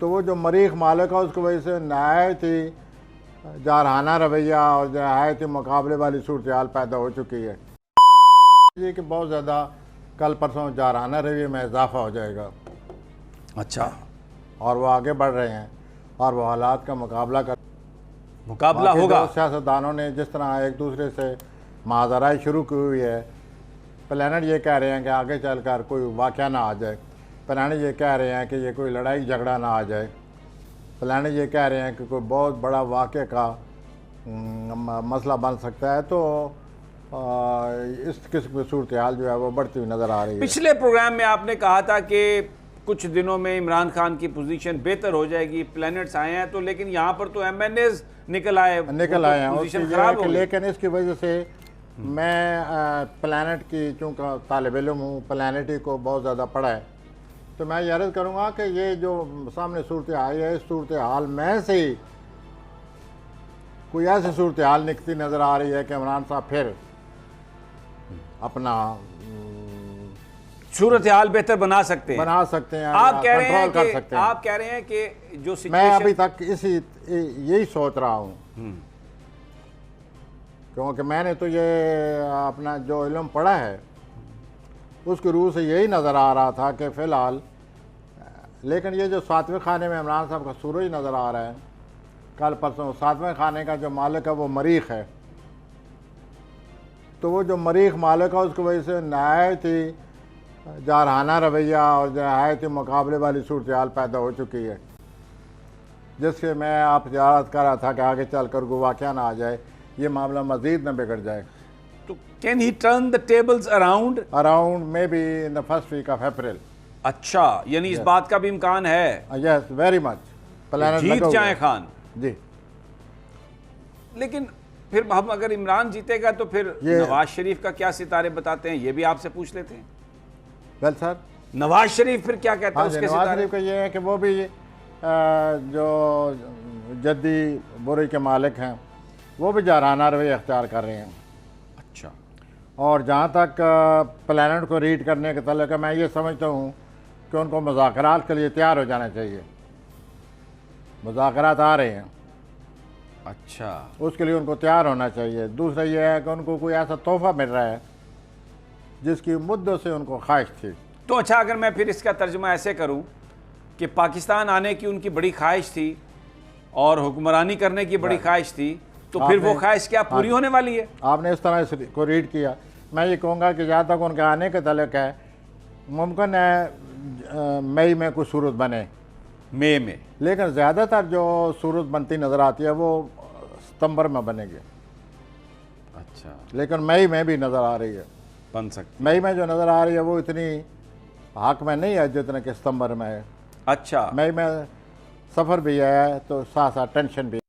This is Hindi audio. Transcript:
तो वो जो मरीख मालिक है उसकी वजह से नहायत ही जारहाना रवैया और नहायत ही मुकाबले वाली सूरत हाल पैदा हो चुकी है। ये कि बहुत ज़्यादा कल परसों जारहाना रवैये में इजाफा हो जाएगा। अच्छा, और वो आगे बढ़ रहे हैं और वो हालात का मुकाबला होगा। सियासतदानों ने जिस तरह एक दूसरे से माजराई शुरू की हुई है, प्लानट ये कह रहे हैं कि आगे चलकर कोई वाक़या ना आ जाए, प्लानट ये कह रहे हैं कि ये कोई लड़ाई झगड़ा ना आ जाए, प्लानट ये कह रहे हैं कि कोई बहुत बड़ा वाक़े का मसला बन सकता है, तो इस किस्म की सूरत हाल जो है वो बढ़ती हुई नज़र आ रही है। पिछले प्रोग्राम में आपने कहा था कि कुछ दिनों में इमरान खान की पोजीशन बेहतर हो जाएगी, प्लैनेट्स आए हैं तो, लेकिन यहाँ पर तो MNAs निकल आए हैं, पोजीशन खराब हो गई। लेकिन इसकी वजह से मैं प्लैनेट की चूँकि तालिब इल्म हूँ, प्लैनेट को बहुत ज़्यादा पढ़ा है, तो मैं ये अर्ज़ करूँगा कि ये जो सामने सूरत हाल है, इस सूरत हाल में से ही कोई ऐसी सूरत हाल निकलती नज़र आ रही है कि इमरान साहब फिर अपना सूरत हाल बेहतर बना सकते हैं। आप कह रहे हैं कि जो मैं अभी तक यही सोच रहा हूँ, क्योंकि मैंने तो ये अपना जो इल्म पढ़ा है उसके रूह से यही नज़र आ रहा था कि फ़िलहाल, लेकिन ये जो 7वें खाने में इमरान साहब का सूरज नज़र आ रहा है, कल परसों 7वें खाने का जो मालिक है वो मरीख है, तो वो जो मरीख मालिक है उसकी वजह से नहायत ही जारहाना रवैया और नहायत ही मुकाबले वाली सूरत हाल पैदा हो चुकी है, जिससे मैं आपसे अर्ज़ कर रहा था कि आगे चल कर कोई वाक़या ना आ जाए, ये मामला मज़ीद न बिगड़ जाए। तो can he turn the tables around maybe in the first week of April. अच्छा, यानी इस बात का भी इम्कान है। Yes, very much. जीत जाए खान जी, लेकिन फिर हम अगर इमरान जीतेगा तो फिर नवाज शरीफ का क्या सितारे बताते हैं, ये भी आपसे पूछ लेते हैं। वेल सर, नवाज शरीफ फिर क्या कहता है उसके नवाज सितारे? शरीफ का ये है कि वो भी जो जद्दी बुरी के मालिक हैं वो भी जारहाना रवैया अख्तियार कर रहे हैं। अच्छा, और जहाँ तक प्लैनेट को रीड करने के तल्लुक़ है, मैं ये समझता हूँ कि उनको मुज़ाकरात के लिए तैयार हो जाना चाहिए। मुज़ाकरात आ रहे हैं, अच्छा, उसके लिए उनको तैयार होना चाहिए। दूसरा ये है कि उनको कोई ऐसा तोहफ़ा मिल रहा है जिसकी मुद्दों से उनको ख्वाहिश थी। तो अच्छा, अगर मैं फिर इसका तर्जुमा ऐसे करूं कि पाकिस्तान आने की उनकी बड़ी ख्वाहिश थी और हुक्मरानी करने की बड़ी ख्वाहिश थी, तो फिर वो ख्वाहिश क्या पूरी होने वाली है? आपने इस तरह को रीड किया। मैं ये कहूँगा कि जहाँ तक उनके आने के तल्लुक़ है, मुमकिन है मई में कुछ सूरत बने, मई में, लेकिन ज़्यादातर जो सूरत बनती नज़र आती है वो सितंबर में बनेगी। अच्छा, लेकिन मई में भी नज़र आ रही है, बन सकती। मई में जो नज़र आ रही है वो इतनी हक में नहीं है जितने कि सितंबर में है। अच्छा, मई में सफ़र भी है तो साथ साथ टेंशन भी।